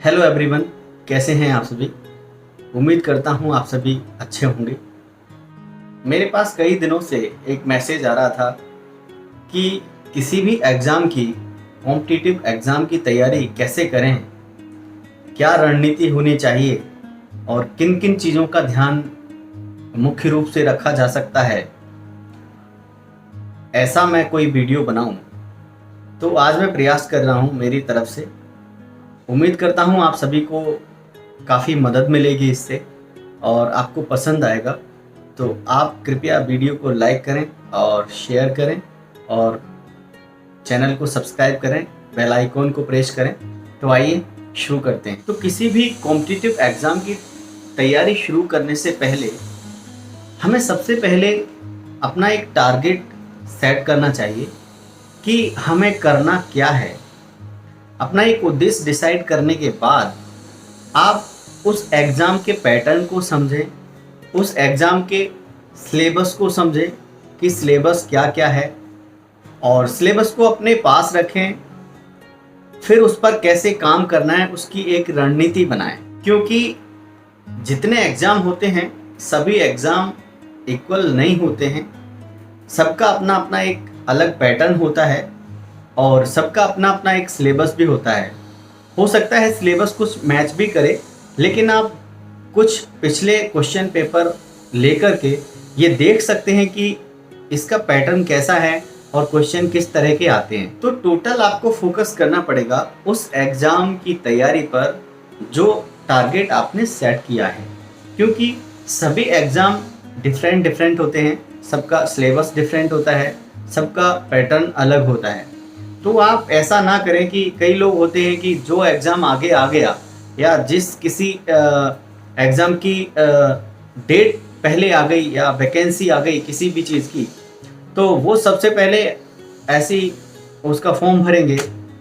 Hello everyone, कैसे हैं आप सभी। उम्मीद करता हूं आप सभी अच्छे होंगे। मेरे पास कई दिनों से एक मैसेज आ रहा था कि किसी भी एग्ज़ाम की कॉम्पिटिटिव एग्ज़ाम की तैयारी कैसे करें, क्या रणनीति होनी चाहिए और किन किन चीज़ों का ध्यान मुख्य रूप से रखा जा सकता है, ऐसा मैं कोई वीडियो बनाऊं। तो आज मैं प्रयास कर रहा हूं मेरी तरफ से। उम्मीद करता हूं आप सभी को काफ़ी मदद मिलेगी इससे और आपको पसंद आएगा। तो आप कृपया वीडियो को लाइक करें और शेयर करें और चैनल को सब्सक्राइब करें, बेल आइकॉन को प्रेस करें। तो आइए शुरू करते हैं। तो किसी भी कॉम्पिटिटिव एग्ज़ाम की तैयारी शुरू करने से पहले हमें सबसे पहले अपना एक टारगेट सेट करना चाहिए कि हमें करना क्या है। अपना एक उद्देश्य डिसाइड करने के बाद आप उस एग्ज़ाम के पैटर्न को समझें, उस एग्ज़ाम के सिलेबस को समझें कि सिलेबस क्या क्या है और सिलेबस को अपने पास रखें। फिर उस पर कैसे काम करना है उसकी एक रणनीति बनाएं, क्योंकि जितने एग्ज़ाम होते हैं सभी एग्ज़ाम इक्वल नहीं होते हैं। सबका अपना अपना एक अलग पैटर्न होता है और सबका अपना अपना एक सिलेबस भी होता है। हो सकता है सिलेबस कुछ मैच भी करे, लेकिन आप कुछ पिछले क्वेश्चन पेपर लेकर के ये देख सकते हैं कि इसका पैटर्न कैसा है और क्वेश्चन किस तरह के आते हैं। तो टोटल आपको फोकस करना पड़ेगा उस एग्ज़ाम की तैयारी पर जो टारगेट आपने सेट किया है, क्योंकि सभी एग्ज़ाम डिफरेंट होते हैं, सबका सिलेबस डिफरेंट होता है, सबका पैटर्न अलग होता है। तो आप ऐसा ना करें कि कई लोग होते हैं कि जो एग्ज़ाम आगे आ गया या जिस किसी एग्ज़ाम की डेट पहले आ गई या वैकेंसी आ गई किसी भी चीज़ की, तो वो सबसे पहले ऐसी उसका फॉर्म भरेंगे,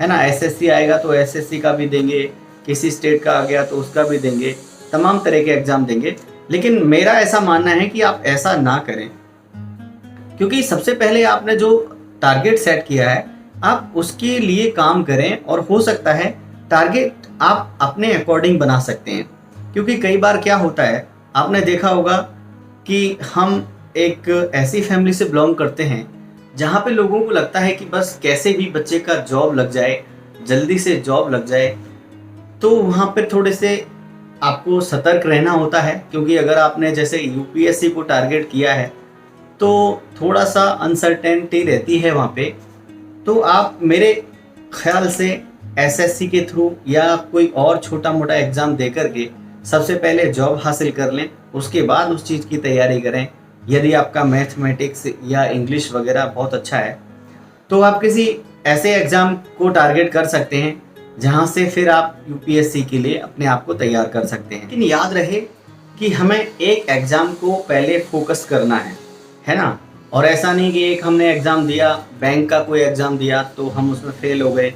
है ना। एसएससी आएगा तो एसएससी का भी देंगे, किसी स्टेट का आ गया तो उसका भी देंगे, तमाम तरह के एग्ज़ाम देंगे। लेकिन मेरा ऐसा मानना है कि आप ऐसा ना करें, क्योंकि सबसे पहले आपने जो टारगेट सेट किया है आप उसके लिए काम करें और हो सकता है टारगेट आप अपने अकॉर्डिंग बना सकते हैं। क्योंकि कई बार क्या होता है, आपने देखा होगा कि हम एक ऐसी फैमिली से बिलोंग करते हैं जहाँ पे लोगों को लगता है कि बस कैसे भी बच्चे का जॉब लग जाए, जल्दी से जॉब लग जाए। तो वहाँ पर थोड़े से आपको सतर्क रहना होता है, क्योंकि अगर आपने जैसे यूपीएससी को टारगेट किया है तो थोड़ा सा अनसर्टेनिटी रहती है वहाँ पे। तो आप मेरे ख्याल से एसएससी के थ्रू या कोई और छोटा मोटा एग्ज़ाम दे करके सबसे पहले जॉब हासिल कर लें, उसके बाद उस चीज़ की तैयारी करें। यदि आपका मैथमेटिक्स या इंग्लिश वगैरह बहुत अच्छा है तो आप किसी ऐसे एग्ज़ाम को टारगेट कर सकते हैं जहां से फिर आप यूपीएससी के लिए अपने आप को तैयार कर सकते हैं। लेकिन याद रहे कि हमें एक एग्ज़ाम को पहले फोकस करना है ना। और ऐसा नहीं कि एक हमने एग्ज़ाम दिया, बैंक का कोई एग्ज़ाम दिया तो हम उसमें फेल हो गए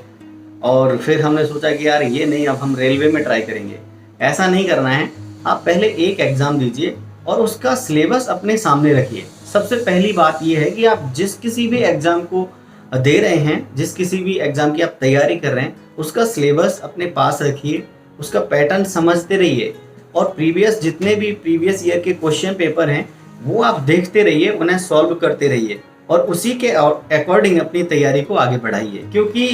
और फिर हमने सोचा कि यार ये नहीं, अब हम रेलवे में ट्राई करेंगे। ऐसा नहीं करना है। आप पहले एक एग्ज़ाम दीजिए और उसका सिलेबस अपने सामने रखिए। सबसे पहली बात ये है कि आप जिस किसी भी एग्ज़ाम को दे रहे हैं, जिस किसी भी एग्ज़ाम की आप तैयारी कर रहे हैं, उसका सिलेबस अपने पास रखिए, उसका पैटर्न समझते रहिए और जितने भी प्रीवियस ईयर के क्वेश्चन पेपर हैं वो आप देखते रहिए, उन्हें सॉल्व करते रहिए और उसी के अकॉर्डिंग अपनी तैयारी को आगे बढ़ाइए। क्योंकि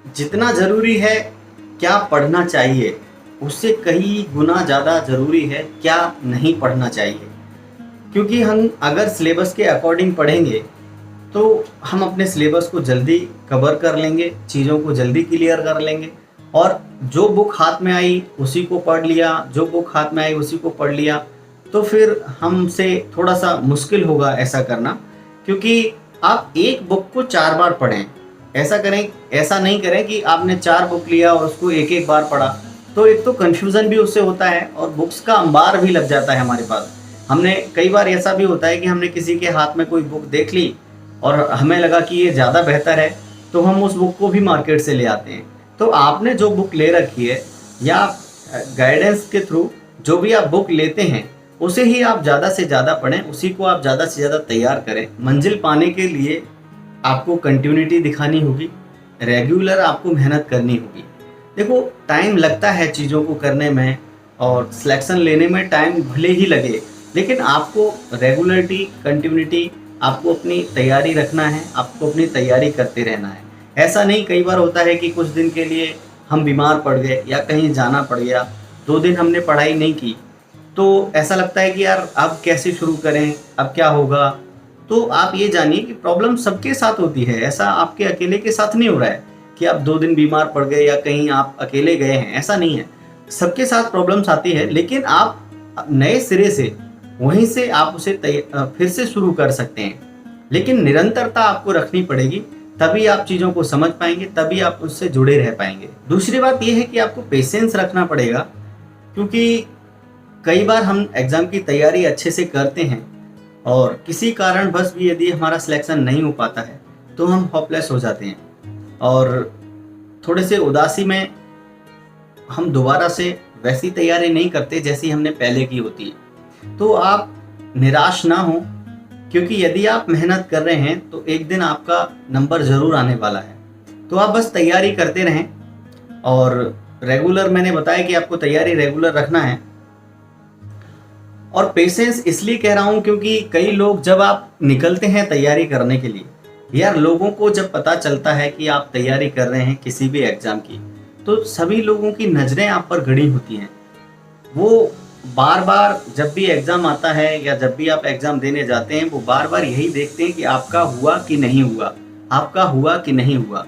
जितना ज़रूरी है क्या पढ़ना चाहिए, उससे कई गुना ज़्यादा ज़रूरी है क्या नहीं पढ़ना चाहिए। क्योंकि हम अगर सिलेबस के अकॉर्डिंग पढ़ेंगे तो हम अपने सिलेबस को जल्दी कवर कर लेंगे, चीज़ों को जल्दी क्लियर कर लेंगे और जो बुक हाथ में आई उसी को पढ़ लिया, जो बुक हाथ में आई उसी को पढ़ लिया, तो फिर हमसे थोड़ा सा मुश्किल होगा ऐसा करना। क्योंकि आप एक बुक को 4 बार पढ़ें, ऐसा नहीं करें कि आपने 4 बुक लिया और उसको एक एक बार पढ़ा, तो एक तो कन्फ्यूज़न भी उससे होता है और बुक्स का अंबार भी लग जाता है हमारे पास। हमने कई बार ऐसा भी होता है कि हमने किसी के हाथ में कोई बुक देख ली और हमें लगा कि ये ज़्यादा बेहतर है तो हम उस बुक को भी मार्केट से ले आते हैं। तो आपने जो बुक ले रखी है या गाइडेंस के थ्रू जो भी आप बुक लेते हैं उसे ही आप ज़्यादा से ज़्यादा पढ़ें, उसी को आप ज़्यादा से ज़्यादा तैयार करें। मंजिल पाने के लिए आपको कंटिन्यूटी दिखानी होगी, रेगुलर आपको मेहनत करनी होगी। देखो, टाइम लगता है चीज़ों को करने में और सिलेक्शन लेने में टाइम भले ही लगे, लेकिन आपको रेगुलरिटी, कंटिन्यूटी, आपको अपनी तैयारी रखना है, आपको अपनी तैयारी करते रहना है। ऐसा नहीं, कई बार होता है कि कुछ दिन के लिए हम बीमार पड़ गए या कहीं जाना पड़ गया, 2 दिन हमने पढ़ाई नहीं की, तो ऐसा लगता है कि यार अब कैसे शुरू करें, अब क्या होगा? तो आप ये जानिए कि प्रॉब्लम सबके साथ होती है, ऐसा आपके अकेले के साथ नहीं हो रहा है कि आप 2 दिन बीमार पड़ गए या कहीं आप अकेले गए हैं, ऐसा नहीं है। सबके साथ प्रॉब्लम्स आती है, लेकिन आप नए सिरे से वहीं से आप उसे फिर से शुरू कर सकते हैं। लेकिन निरंतरता आपको रखनी पड़ेगी, तभी आप चीज़ों को समझ पाएंगे, तभी आप उससे जुड़े रह पाएंगे। दूसरी बात यह है कि आपको पेशेंस रखना पड़ेगा, क्योंकि कई बार हम एग्ज़ाम की तैयारी अच्छे से करते हैं और किसी कारणवश भी यदि हमारा सिलेक्शन नहीं हो पाता है तो हम होपलेस हो जाते हैं और थोड़े से उदासी में हम दोबारा से वैसी तैयारी नहीं करते जैसी हमने पहले की होती है। तो आप निराश ना हो, क्योंकि यदि आप मेहनत कर रहे हैं तो एक दिन आपका नंबर ज़रूर आने वाला है। तो आप बस तैयारी करते रहें और रेगुलर, मैंने बताया कि आपको तैयारी रेगुलर रखना है। और पेशेंस इसलिए कह रहा हूँ क्योंकि कई लोग, जब आप निकलते हैं तैयारी करने के लिए, यार लोगों को जब पता चलता है कि आप तैयारी कर रहे हैं किसी भी एग्ज़ाम की, तो सभी लोगों की नज़रें आप पर गड़ी होती हैं। वो बार बार जब भी एग्ज़ाम आता है या जब भी आप एग्ज़ाम देने जाते हैं, वो बार बार यही देखते हैं कि आपका हुआ कि नहीं हुआ, आपका हुआ कि नहीं हुआ।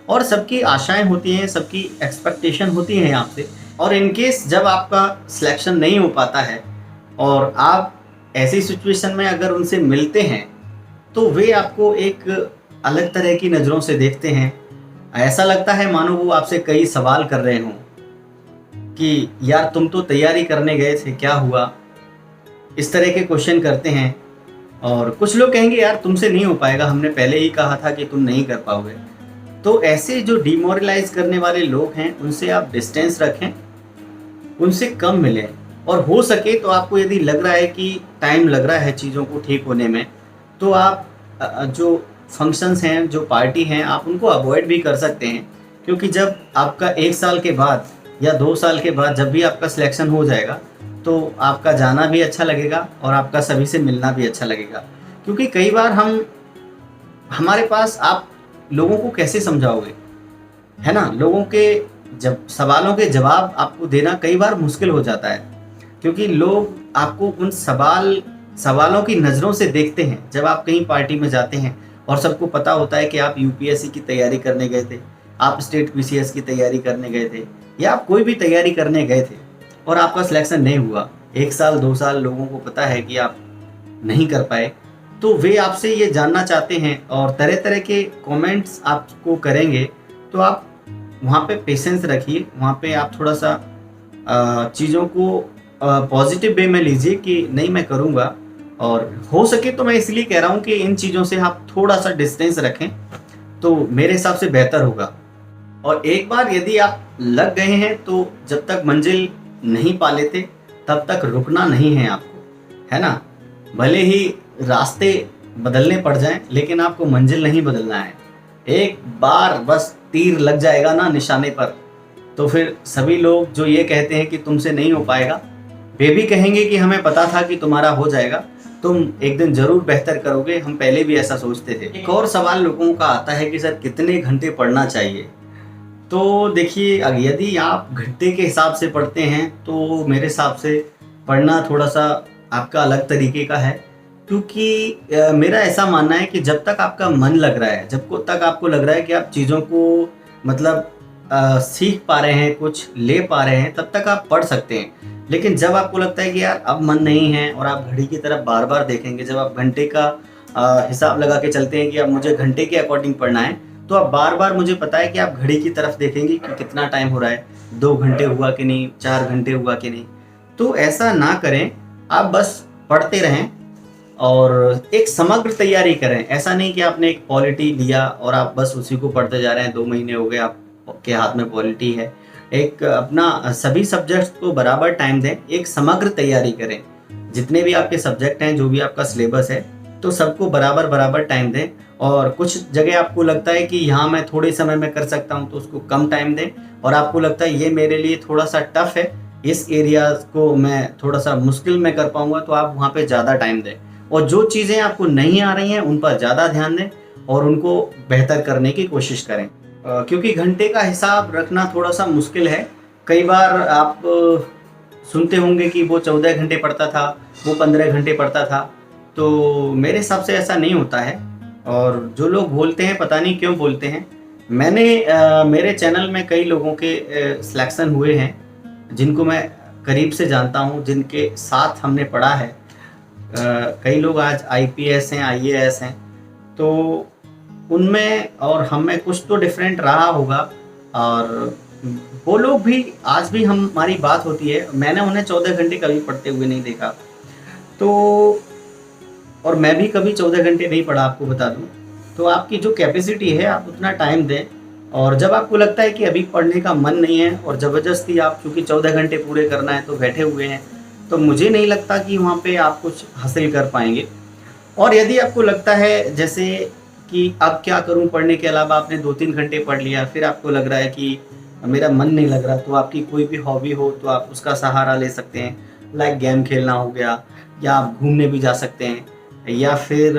और सबकी आशाएं होती हैं, सबकी एक्सपेक्टेशन होती हैं आपसे। और इनकेस जब आपका सिलेक्शन नहीं हो पाता है और आप ऐसी सिचुएशन में अगर उनसे मिलते हैं, तो वे आपको एक अलग तरह की नज़रों से देखते हैं। ऐसा लगता है मानो वो आपसे कई सवाल कर रहे हों कि यार तुम तो तैयारी करने गए थे, क्या हुआ? इस तरह के क्वेश्चन करते हैं। और कुछ लोग कहेंगे यार तुमसे नहीं हो पाएगा, हमने पहले ही कहा था कि तुम नहीं कर पाओगे। तो ऐसे जो डिमोरलाइज करने वाले लोग हैं, उनसे आप डिस्टेंस रखें, उनसे कम मिलें। और हो सके तो आपको यदि लग रहा है कि टाइम लग रहा है चीज़ों को ठीक होने में, तो आप जो फंक्शंस हैं, जो पार्टी हैं, आप उनको अवॉइड भी कर सकते हैं। क्योंकि जब आपका 1 साल के बाद या 2 साल के बाद जब भी आपका सिलेक्शन हो जाएगा, तो आपका जाना भी अच्छा लगेगा और आपका सभी से मिलना भी अच्छा लगेगा। क्योंकि कई बार हमारे पास, आप लोगों को कैसे समझाओगे, है ना? लोगों के जब सवालों के जवाब आपको देना कई बार मुश्किल हो जाता है, क्योंकि लोग आपको उन सवालों की नज़रों से देखते हैं। जब आप कहीं पार्टी में जाते हैं और सबको पता होता है कि आप यूपीएससी की तैयारी करने गए थे, आप स्टेट पीसीएस की तैयारी करने गए थे, या आप कोई भी तैयारी करने गए थे और आपका सिलेक्शन नहीं हुआ, 1 साल 2 साल लोगों को पता है कि आप नहीं कर पाए, तो वे आपसे ये जानना चाहते हैं और तरह तरह के कमेंट्स आपको करेंगे। तो आप वहाँ पे पेशेंस रखिए, वहाँ पे आप थोड़ा सा चीज़ों को पॉजिटिव वे में लीजिए कि नहीं, मैं करूँगा। और हो सके तो मैं इसलिए कह रहा हूँ कि इन चीज़ों से आप थोड़ा सा डिस्टेंस रखें, तो मेरे हिसाब से बेहतर होगा। और एक बार यदि आप लग गए हैं, तो जब तक मंजिल नहीं पा लेते तब तक रुकना नहीं है आपको, है ना? भले ही रास्ते बदलने पड़ जाएं, लेकिन आपको मंजिल नहीं बदलना है। एक बार बस तीर लग जाएगा ना निशाने पर, तो फिर सभी लोग जो ये कहते हैं कि तुमसे नहीं हो पाएगा, वे भी कहेंगे कि हमें पता था कि तुम्हारा हो जाएगा, तुम एक दिन ज़रूर बेहतर करोगे, हम पहले भी ऐसा सोचते थे। एक और सवाल लोगों का आता है कि सर कितने घंटे पढ़ना चाहिए? तो देखिए, यदि आप घंटे के हिसाब से पढ़ते हैं तो मेरे हिसाब से पढ़ना थोड़ा सा आपका अलग तरीके का है। क्योंकि मेरा ऐसा मानना है कि जब तक आपका मन लग रहा है, जब तक आपको लग रहा है कि आप चीज़ों को मतलब सीख पा रहे हैं, कुछ ले पा रहे हैं, तब तक आप पढ़ सकते हैं। लेकिन जब आपको लगता है कि यार अब मन नहीं है और आप घड़ी की तरफ बार बार देखेंगे, जब आप घंटे का हिसाब लगा के चलते हैं कि अब मुझे घंटे के अकॉर्डिंग पढ़ना है, तो आप बार बार, मुझे पता है कि आप घड़ी की तरफ देखेंगे कि कितना टाइम हो रहा है, 2 घंटे हुआ कि नहीं, 4 घंटे हुआ कि नहीं। तो ऐसा ना करें, आप बस पढ़ते रहें और एक समग्र तैयारी करें। ऐसा नहीं कि आपने एक पॉलिटी लिया और आप बस उसी को पढ़ते जा रहे हैं, 2 महीने हो गए आपके हाथ में पॉलिटी है। एक अपना सभी सब्जेक्ट्स को बराबर टाइम दें, एक समग्र तैयारी करें। जितने भी आपके सब्जेक्ट हैं, जो भी आपका सिलेबस है, तो सबको बराबर टाइम दें और कुछ जगह आपको लगता है कि यहाँ मैं थोड़े समय में कर सकता हूँ तो उसको कम टाइम दें, और आपको लगता है ये मेरे लिए थोड़ा सा टफ है, इस एरिया को मैं थोड़ा सा मुश्किल में कर पाऊंगा, तो आप वहाँ पे ज़्यादा टाइम दें। और जो चीज़ें आपको नहीं आ रही हैं उन पर ज़्यादा ध्यान दें और उनको बेहतर करने की कोशिश करें। क्योंकि घंटे का हिसाब रखना थोड़ा सा मुश्किल है। कई बार आप सुनते होंगे कि वो 14 घंटे पढ़ता था, वो 15 घंटे पढ़ता था, तो मेरे हिसाब से ऐसा नहीं होता है। और जो लोग बोलते हैं पता नहीं क्यों बोलते हैं। मैंने मेरे चैनल में कई लोगों के सिलेक्शन हुए हैं जिनको मैं करीब से जानता हूँ, जिनके साथ हमने पढ़ा है। कई लोग आज आईपीएस हैं, आईएएस हैं, तो उनमें और हम में कुछ तो डिफरेंट रहा होगा। और वो लोग भी आज भी हमारी बात होती है, मैंने उन्हें 14 घंटे कभी पढ़ते हुए नहीं देखा, तो और मैं भी कभी 14 घंटे नहीं पढ़ा, आपको बता दूं। तो आपकी जो कैपेसिटी है आप उतना टाइम दें, और जब आपको लगता है कि अभी पढ़ने का मन नहीं है और ज़बरदस्ती आप चूँकि 14 घंटे पूरे करना है तो बैठे हुए हैं, तो मुझे नहीं लगता कि वहाँ पे आप कुछ हासिल कर पाएंगे। और यदि आपको लगता है जैसे कि अब क्या करूं, पढ़ने के अलावा आपने 2-3 घंटे पढ़ लिया, फिर आपको लग रहा है कि मेरा मन नहीं लग रहा, तो आपकी कोई भी हॉबी हो तो आप उसका सहारा ले सकते हैं। लाइक गेम खेलना हो गया, या आप घूमने भी जा सकते हैं, या फिर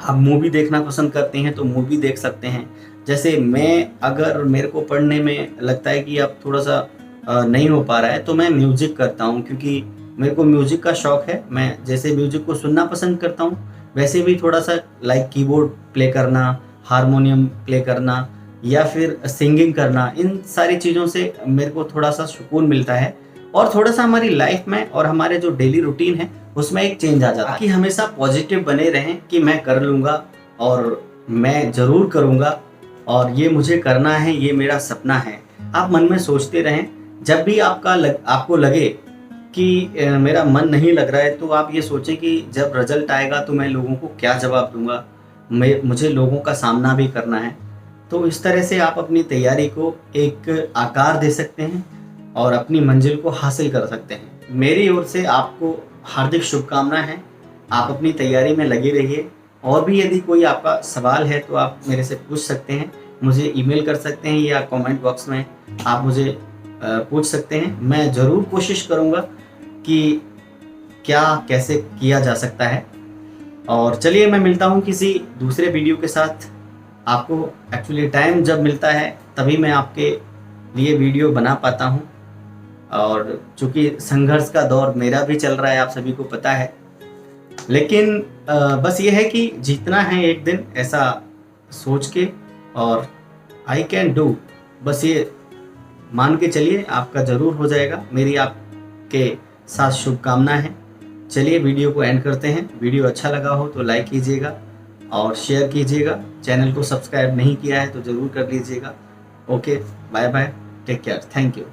आप मूवी देखना पसंद करते हैं तो मूवी देख सकते हैं। जैसे मैं, अगर मेरे को पढ़ने में लगता है कि अब थोड़ा सा नहीं हो पा रहा है, तो मैं म्यूज़िक करता हूँ, क्योंकि मेरे को म्यूज़िक का शौक़ है। मैं जैसे म्यूज़िक को सुनना पसंद करता हूँ, वैसे भी थोड़ा सा लाइक कीबोर्ड प्ले करना, हारमोनियम प्ले करना, या फिर सिंगिंग करना, इन सारी चीज़ों से मेरे को थोड़ा सा सुकून मिलता है, और थोड़ा सा हमारी लाइफ में और हमारे जो डेली रूटीन है उसमें एक चेंज आ जाता है। कि हमेशा पॉजिटिव बने रहें कि मैं कर लूँगा और मैं ज़रूर करूँगा और ये मुझे करना है, ये मेरा सपना है। आप मन में सोचते रहें। जब भी आपको लगे कि मेरा मन नहीं लग रहा है, तो आप ये सोचें कि जब रिजल्ट आएगा तो मैं लोगों को क्या जवाब दूँगा, मुझे लोगों का सामना भी करना है। तो इस तरह से आप अपनी तैयारी को एक आकार दे सकते हैं और अपनी मंजिल को हासिल कर सकते हैं। मेरी ओर से आपको हार्दिक शुभकामनाएं हैं। आप अपनी तैयारी में लगे रहिए, और भी यदि कोई आपका सवाल है तो आप मेरे से पूछ सकते हैं, मुझे ईमेल कर सकते हैं, या कमेंट बॉक्स में आप मुझे पूछ सकते हैं। मैं ज़रूर कोशिश करूँगा कि क्या कैसे किया जा सकता है। और चलिए, मैं मिलता हूँ किसी दूसरे वीडियो के साथ। आपको एक्चुअली टाइम जब मिलता है तभी मैं आपके लिए वीडियो बना पाता हूँ, और चूँकि संघर्ष का दौर मेरा भी चल रहा है, आप सभी को पता है। लेकिन बस ये है कि जीतना है एक दिन, ऐसा सोच के, और आई कैन डू, बस ये मान के चलिए, आपका ज़रूर हो जाएगा। मेरी आपके साथ शुभकामनाएं हैं। चलिए, वीडियो को एंड करते हैं। वीडियो अच्छा लगा हो तो लाइक कीजिएगा और शेयर कीजिएगा। चैनल को सब्सक्राइब नहीं किया है तो ज़रूर कर लीजिएगा। Okay, bye bye, take care, thank you.